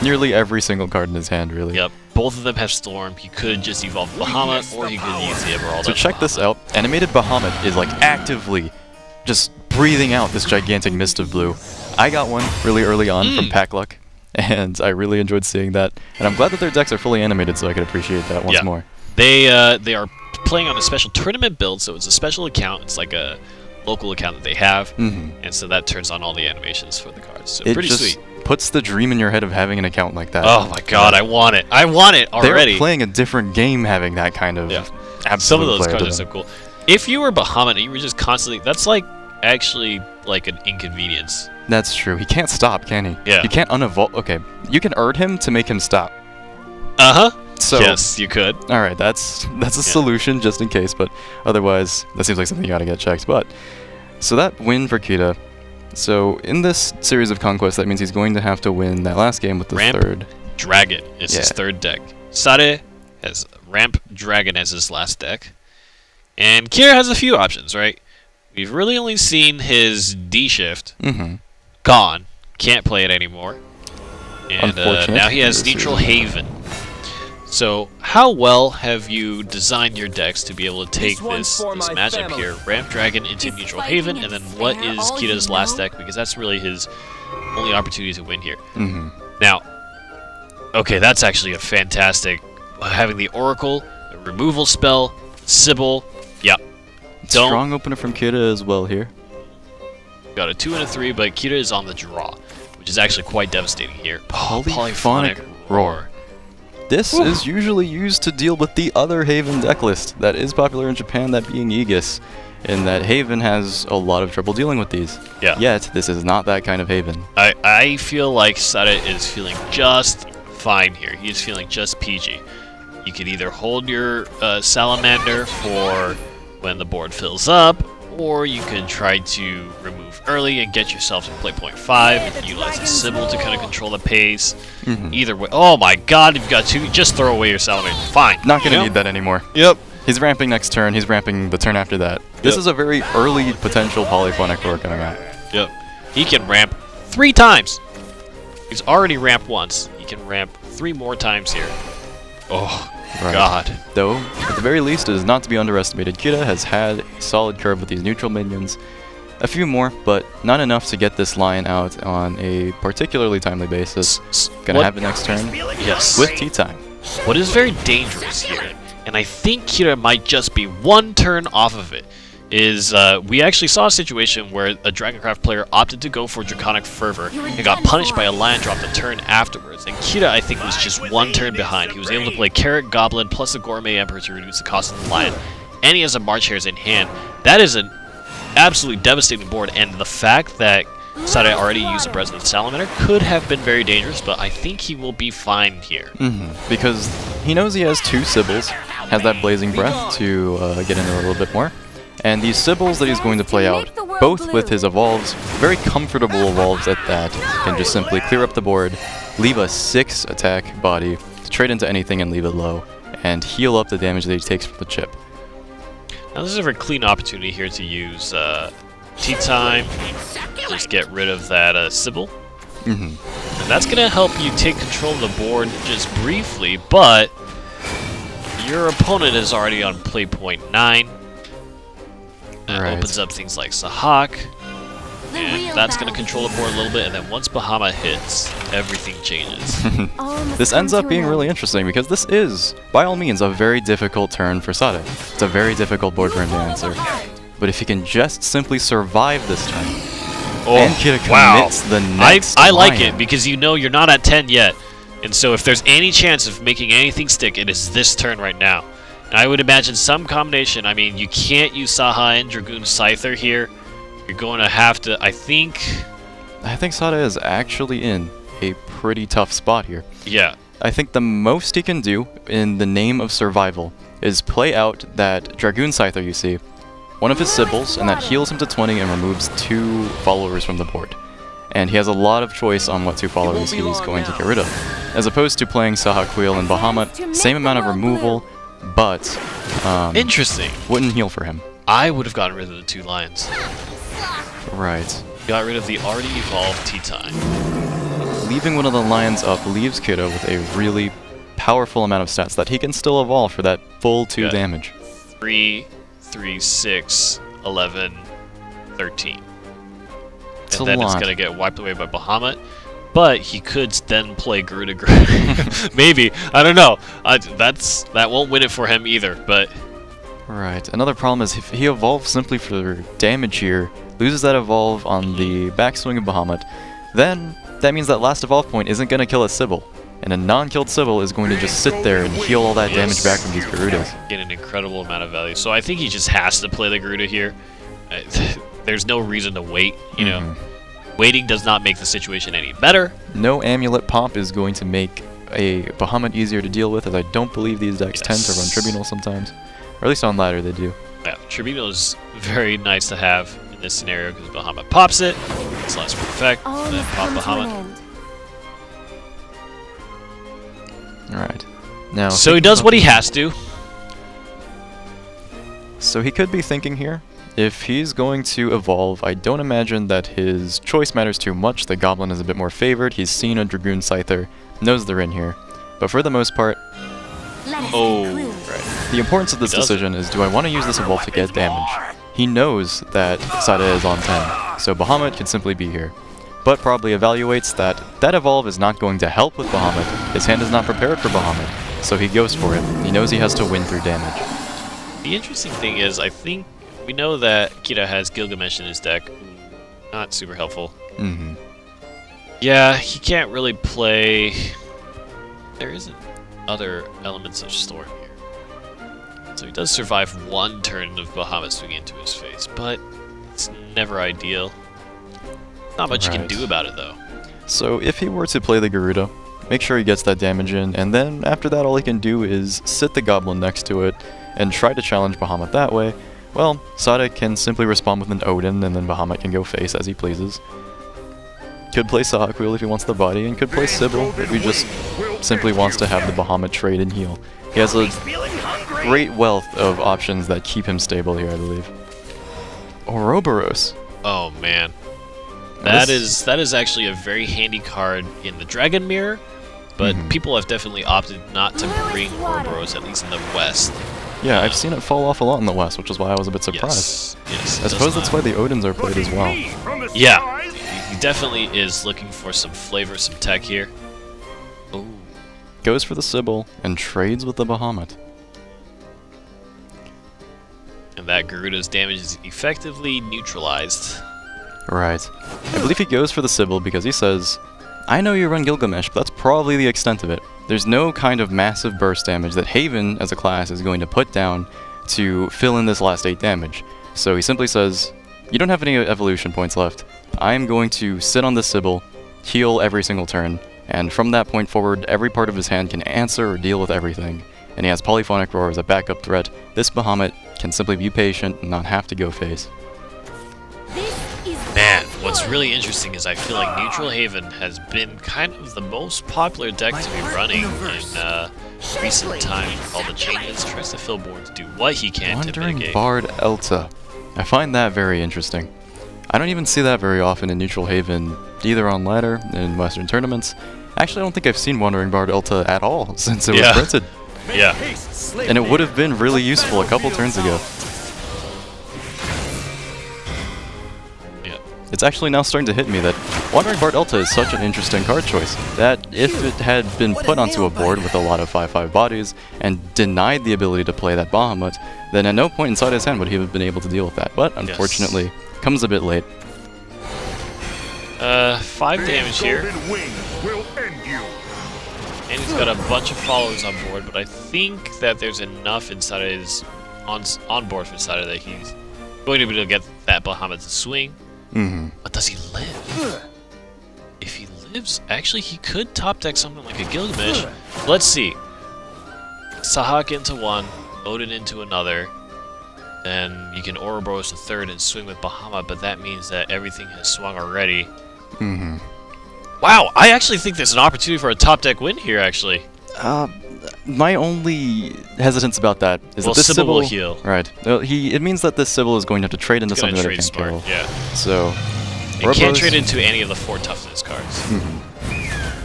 Nearly every single card in his hand, really. Yep. Both of them have Storm. He could just evolve Bahamut, or he could use the Emerald. So check this out. Animated Bahamut is like actively just breathing out this gigantic mist of blue. I got one really early on from Pack Luck, and I really enjoyed seeing that. And I'm glad that their decks are fully animated so I could appreciate that once more. They are playing on a special tournament build, so it's a special account. It's like a local account that they have, and so that turns on all the animations for the cards. So pretty sweet. Puts the dream in your head of having an account like that. Oh my god, I want it! I want it already! They're playing a different game having that kind of absolute Some of those player cards to are so them. cool. If you were Bahamut and you were just constantly... That's like, actually, like an inconvenience. That's true. He can't stop, can he? Yeah. You can't unevolve... Okay, you can Erd him to make him stop. Uh-huh. So, yes, you could. Alright, that's a solution just in case, but otherwise, that seems like something you gotta get checked. But, so that win for Kita. So, in this series of conquests, that means he's going to have to win that last game with the third. Dragon is his third deck. Sade has Ramp Dragon as his last deck. And Kira has a few options, right? We've really only seen his D-Shift. Gone. Can't play it anymore. And now he has Neutral Haven. So, how well have you designed your decks to be able to take this matchup here, Ramp Dragon into Neutral Haven, and then what is Kita's last deck? Because that's really his only opportunity to win here. Now, okay, that's actually a fantastic... Having the Oracle, the removal spell, Sybil, Strong opener from Kita as well here. Got a 2 and a 3, but Kita is on the draw, which is actually quite devastating here. Polyphonic Roar. This is usually used to deal with the other Haven deck list that is popular in Japan, that being Aegis, in that Haven has a lot of trouble dealing with these. Yet, this is not that kind of Haven. I feel like Sada is feeling just fine here. He's feeling just PG. You could either hold your Salamander for when the board fills up, or you could try to remove early and get yourself to play point 5 and utilize a Sybil to kind of control the pace. Either way. Oh my god, you've got two. Just throw away your Salamander. Fine. Not going to need that anymore. He's ramping next turn. He's ramping the turn after that. This is a very early potential Polyphonic Roar coming out. He can ramp 3 times. He's already ramped once. He can ramp 3 more times here. Oh, God. Though, at the very least, it is not to be underestimated. Kita has had a solid curve with these neutral minions. A few more, but not enough to get this line out on a particularly timely basis. Gonna happen next turn. With tea time. What is very dangerous here, and I think Kita might just be 1 turn off of it, is we actually saw a situation where a Dragoncraft player opted to go for Draconic Fervor and got punished by a Lion Drop the turn afterwards. And Kita, I think, was just one turn behind. He was able to play Carrot Goblin plus a Gourmet Emperor to reduce the cost of the Lion, and he has a March Hares in hand. That is an absolutely devastating board, and the fact that Surre already used a President Salamander could have been very dangerous, but I think he will be fine here. Because he knows he has 2 Sybils, has that Blazing Breath to get into a little bit more. And these Sybils that he's going to play out, both with his Evolves, very comfortable Evolves at that, can just simply clear up the board, leave a 6 attack body to trade into anything and leave it low, and heal up the damage that he takes from the chip. Now this is a very clean opportunity here to use Tea Time, just get rid of that Sybil. And that's going to help you take control of the board just briefly, but your opponent is already on play point 9. That opens up things like Sahak, and that's going to control the board a little bit, and then once Bahamut hits, everything changes. This ends up being really interesting, because this is, by all means, a very difficult turn for Surre. It's a very difficult board for him to answer. But if he can just simply survive this turn, and Kita commits the next I like it, because you know you're not at 10 yet, and so if there's any chance of making anything stick, it is this turn right now. And I would imagine some combination. I mean, you can't use Saha and Dragoon Scyther here. You're going to have to, I think Surre is actually in a pretty tough spot here. Yeah. I think the most he can do in the name of survival is play out that Dragoon Scyther you see, one of his Sybils, and that heals him to 20 and removes 2 followers from the board. And he has a lot of choice on what 2 followers he's going to get rid of. As opposed to playing Sahagwil and Bahamut, same amount of removal, but interesting. Wouldn't heal for him. I would have gotten rid of the 2 lions. Right. Got rid of the already evolved Tea Time. Leaving one of the lions up leaves Kita with a really powerful amount of stats that he can still evolve for that full 2 damage. 3, 3, 6, 11, 13. It's and then it's going to get wiped away by Bahamut. But he could then play Garuda. Maybe. I don't know. That won't win it for him either, but... Right. Another problem is if he evolves simply for damage here, loses that evolve on the backswing of Bahamut, then that means that last evolve point isn't going to kill a Sybil. And a non-killed Sybil is going to just sit there and heal all that damage back from these Garudas. Get an incredible amount of value. So I think he just has to play the Garuda here. There's no reason to wait, you know. Waiting does not make the situation any better. No Amulet Pop is going to make a Bahamut easier to deal with, as I don't believe these decks tend to run Tribunal sometimes. Or at least on ladder they do. Yeah, Tribunal is very nice to have in this scenario because Bahamut pops it, it's last effect, and then pop Bahamut. Alright. Now, so he does what he has to. So he could be thinking here, if he's going to evolve, I don't imagine that his choice matters too much. The Goblin is a bit more favored. He's seen a Dragoon Scyther, knows they're in here. But for the most part... Right. The importance of this decision is, do I want to use this evolve to get damage? He knows that Surre is on 10, so Bahamut can simply be here. But probably evaluates that that evolve is not going to help with Bahamut. His hand is not prepared for Bahamut, so he goes for it. He knows he has to win through damage. The interesting thing is, I think we know that Kita has Gilgamesh in his deck. Not super helpful. Yeah, he can't really play... There isn't other elements of Storm here. So he does survive 1 turn of Bahamut swinging into his face, but it's never ideal. Not much you can do about it, though. So if he were to play the Garuda, make sure he gets that damage in, and then after that all he can do is sit the Goblin next to it and try to challenge Bahamut that way. Well, Surre can simply respond with an Odin, and then Bahamut can go face as he pleases. Could play Sahagwil if he wants the body, and could play Sybil if he just simply wants to have the Bahamut trade and heal. He has a great wealth of options that keep him stable here, I believe. Ouroboros. Oh man. That is actually a very handy card in the Dragon Mirror, but people have definitely opted not to bring Ouroboros, at least in the West. Yeah, I've seen it fall off a lot in the West, which is why I was a bit surprised. Yes, I suppose that's why the Odins are played as well. Yeah, he definitely is looking for some flavor, some tech here. Ooh. Goes for the Sybil and trades with the Bahamut. And that Garuda's damage is effectively neutralized. Right. I believe he goes for the Sybil because he says, I know you run Gilgamesh, but that's probably the extent of it. There's no kind of massive burst damage that Haven as a class is going to put down to fill in this last 8 damage. So he simply says, you don't have any evolution points left. I'm going to sit on this Sybil, heal every single turn, and from that point forward, every part of his hand can answer or deal with everything. And he has Polyphonic Roar as a backup threat. This Bahamut can simply be patient and not have to go face. Man, what's really interesting is I feel like Neutral Haven has been kind of the most popular deck to be running in recent time. All the changes, tries to fill boards, do what he can to Wandering mitigate. Bard Elta. I find that very interesting. I don't even see that very often in Neutral Haven, either on ladder, in Western tournaments. Actually, I don't think I've seen Wandering Bard Elta at all since it was printed. Yeah. And it would have been really useful a couple turns ago. It's actually now starting to hit me that Wandering Bard Elta is such an interesting card choice, that if it had been put onto a board with a lot of 5/5 bodies and denied the ability to play that Bahamut, then at no point inside his hand would he have been able to deal with that. But unfortunately, comes a bit late. 5 damage here. And he's got a bunch of followers on board, but I think that there's enough inside of his on board for Sada that he's going to be able to get that Bahamut to swing. But does he live? If he lives, actually he could top deck something like a Gilgamesh. Let's see. Sahak into one, Odin into another. Then you can Ouroboros the third and swing with Bahamut, but that means that everything has swung already. Wow, I actually think there's an opportunity for a top deck win here, actually. My only hesitance about that is that this Sybil will heal. Right. It means that this Sybil is going to have to trade into something that it can't kill. Yeah. So it can't trade into any of the 4 toughness cards.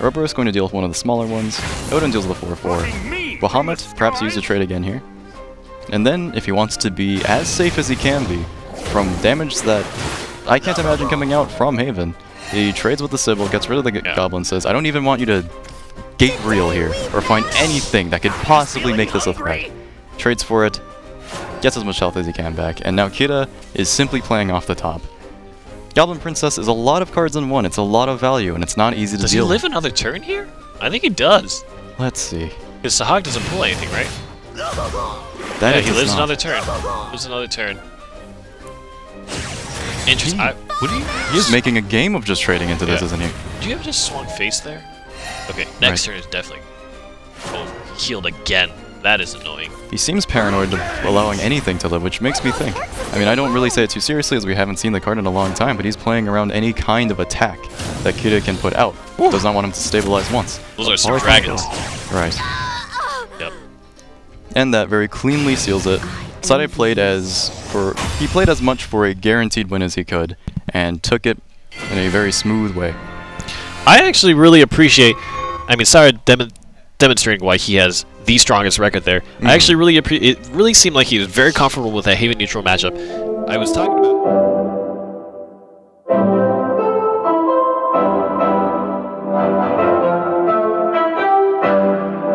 Ouroboros is going to deal with one of the smaller ones. Odin deals with a 4/4. Bahamut perhaps use a trade again here. And then, if he wants to be as safe as he can be from damage that I can't imagine coming out from Haven, he trades with the Sybil, gets rid of the Goblin, says, I don't even want you to gate reel here, or find anything that could possibly make this a threat. Trades for it, gets as much health as he can back, and now Kira is simply playing off the top. Goblin Princess is a lot of cards in one, it's a lot of value, and it's not easy to deal with. Does he live another turn here? I think he does. Let's see. Because Sahag doesn't pull anything, right? That he lives another turn. Lives another turn. Interesting. He is making a game of just trading into this, isn't he? Do you have just swung face there? Okay, next turn is definitely healed again. That is annoying. He seems paranoid of allowing anything to live, which makes me think. I mean, I don't really say it too seriously as we haven't seen the card in a long time, but he's playing around any kind of attack that Kira can put out. Does not want him to stabilize once. Those are some dragons. Right. Yep. And that very cleanly seals it. Sade played as much for a guaranteed win as he could, and took it in a very smooth way. I actually really appreciate, Sade demonstrating why he has the strongest record there. I actually really it really seemed like he was very comfortable with a Haven neutral matchup. I was talking about